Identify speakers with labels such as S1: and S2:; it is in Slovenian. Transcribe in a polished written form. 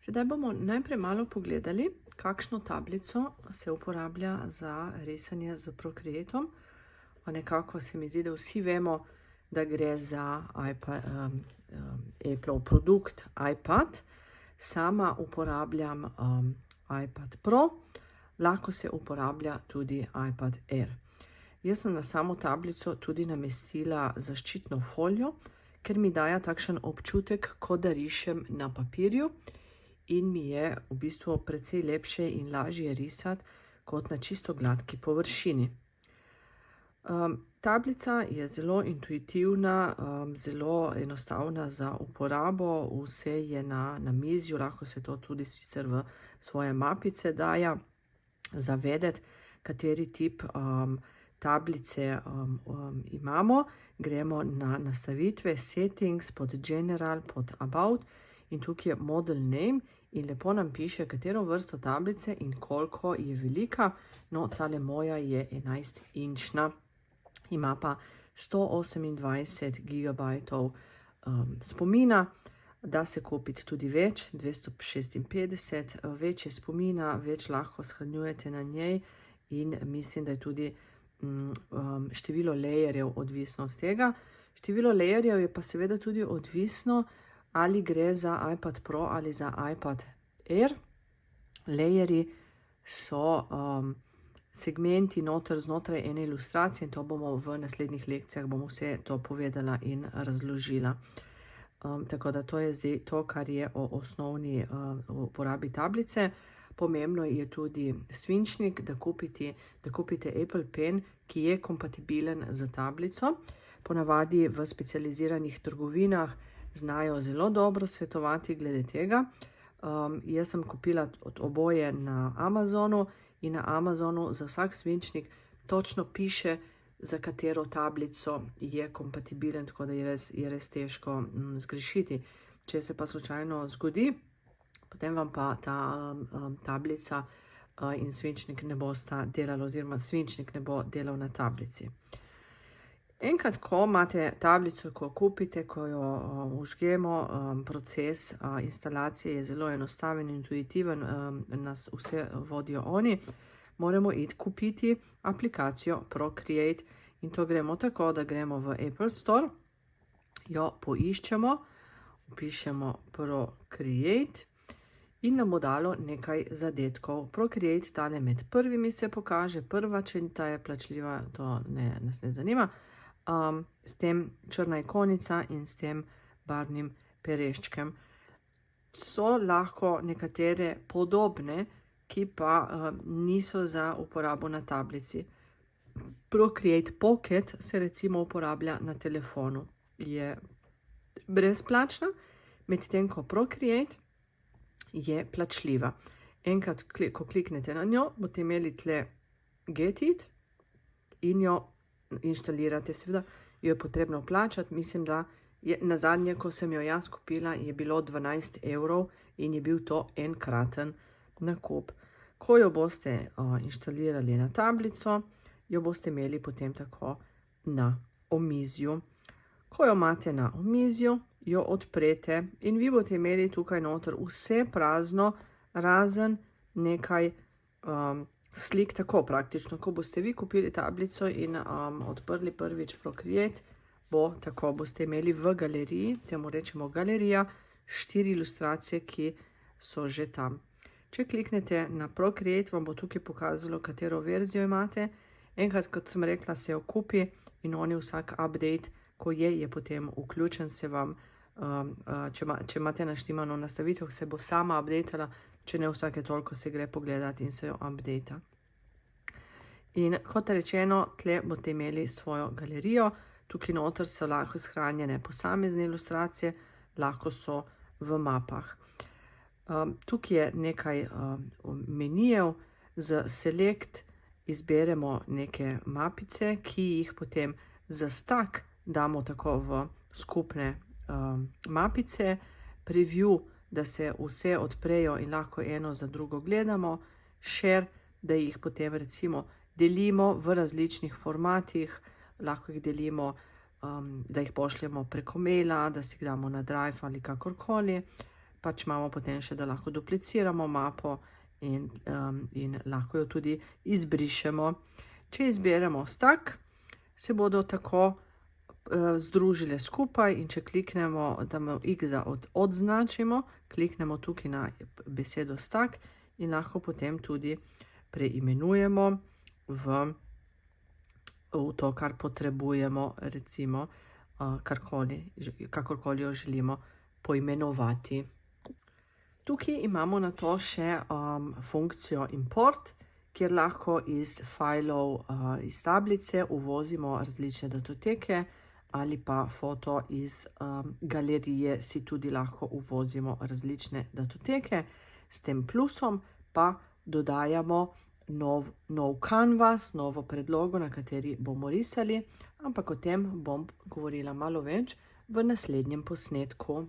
S1: Sedaj bomo najprej malo pogledali, kakšno tablico se uporablja za risanje z Procreatom. Nekako se mi zdi, da vsi vemo, da gre za Apple produkt iPad. Sama uporabljam iPad Pro, lahko se uporablja tudi iPad Air. Jaz sem na samo tablico tudi namestila zaščitno folijo, ker mi daje takšen občutek, kot da rišem na papirju in mi je v bistvu precej lepše in lažje risati kot na čisto gladki površini. Tablica je zelo intuitivna, zelo enostavna za uporabo, vse je na namizju, lahko se to tudi sicer v svoje mapice daje, zavedeti, kateri tip tablice imamo. Gremo na nastavitve, settings, pod general, pod about in tukaj je model name in lepo nam piše, katero vrsto tablice in koliko je velika. No, tale moja je 11-inčna. Ima pa 128 GB spomina, da se kupiti tudi več, 256, več je spomina, več lahko shranjujete na njej in mislim, da je tudi število layerjev odvisno od tega. Število layerjev je pa seveda tudi odvisno, ali gre za iPad Pro ali za iPad Air. Layerji so segmenti znotraj ene ilustracije in to bomo v naslednjih lekcijah bomo vse to povedala in razložila. Tako da to je zdaj to, kar je o osnovni uporabi tablice. Pomembno je tudi svinčnik, da kupite Apple Pen, ki je kompatibilen z tablico. Ponavadi v specializiranih trgovinah znajo zelo dobro svetovati glede tega. Jaz sem kupila oboje na Amazonu in na Amazonu za vsak svinčnik točno piše, za katero tablico je kompatibilen, tako da je res težko zgrešiti. Če se pa slučajno zgodi, potem vam pa ta tablica in svinčnik ne bosta delali, oziroma svinčnik ne bo delal na tablici. Enkrat, ko imate tablico, ko kupite, ko jo vžgemo, proces instalacije je zelo enostaven, intuitiven, nas vse vodijo oni, moramo iti kupiti aplikacijo Procreate in to gremo tako, da gremo v Apple Store, jo poiščemo, vpišemo Procreate in nam bo dalo nekaj zadetkov. Procreate tale med prvimi se pokaže, prva, če ta je plačljiva, to nas ne zanima. S tem črna ikonica in s tem barvnim pereščkem. So lahko nekatere podobne, ki pa niso za uporabo na tablici. Procreate Pocket se recimo uporablja na telefonu. Je brezplačna, medtem ko Procreate je plačljiva. Enkrat, ko kliknete na njo, boste imeli tle Get It in jo inštalirate. Seveda jo je potrebno plačati. Mislim, da je nazadnje, ko sem jo jaz kupila, je bilo 12 € in je bil to enkraten nakup. Ko jo boste inštalirali na tablico, jo boste imeli potem tako na omizju. Ko jo imate na omizju, jo odprete in vi boste imeli tukaj noter vse prazno, razen nekaj slik, tako praktično. Ko boste vi kupili tablico in odprli prvič Procreate, bo tako, boste imeli v galeriji, temu rečemo galerija, 4 ilustracije, ki so že tam. Če kliknete na Procreate, vam bo tukaj pokazalo, katero verzijo imate. Enkrat, kot sem rekla, se jo kupi in oni vsak update, ko je potem vključen, se vam, če imate naštimano nastavitev, se bo sama updatala, če ne vsake toliko se gre pogledati in se jo updata. In kot rečeno, tle boste imeli svojo galerijo, tukaj noter so lahko shranjene posamezne ilustracije, lahko so v mapah. Tukaj je nekaj menijev, z Select izberemo neke mapice, ki jih potem za stack damo tako v skupne mapice, preview, da se vse odprejo in lahko eno za drugo gledamo, share, da jih potem recimo delimo v različnih formatih, lahko jih delimo, da jih pošljemo preko maila, da si jih damo na Drive ali kakorkoli, pač imamo potem še, da lahko dupliciramo mapo in lahko jo tudi izbrišemo. Če izberemo stack, se bodo tako združile skupaj in če kliknemo, da imamo x odznačimo, kliknemo tukaj na besedo stack in lahko potem tudi preimenujemo v to, kar potrebujemo, recimo kakorkoli jo želimo poimenovati. Tukaj imamo na to še funkcijo import, kjer lahko iz fajlov iz tablice uvozimo različne datoteke ali pa foto iz galerije si tudi lahko uvozimo različne datoteke. S tem plusom pa dodajamo nov kanvas, novo predlogo, na kateri bomo risali, ampak o tem bom govorila malo več v naslednjem posnetku.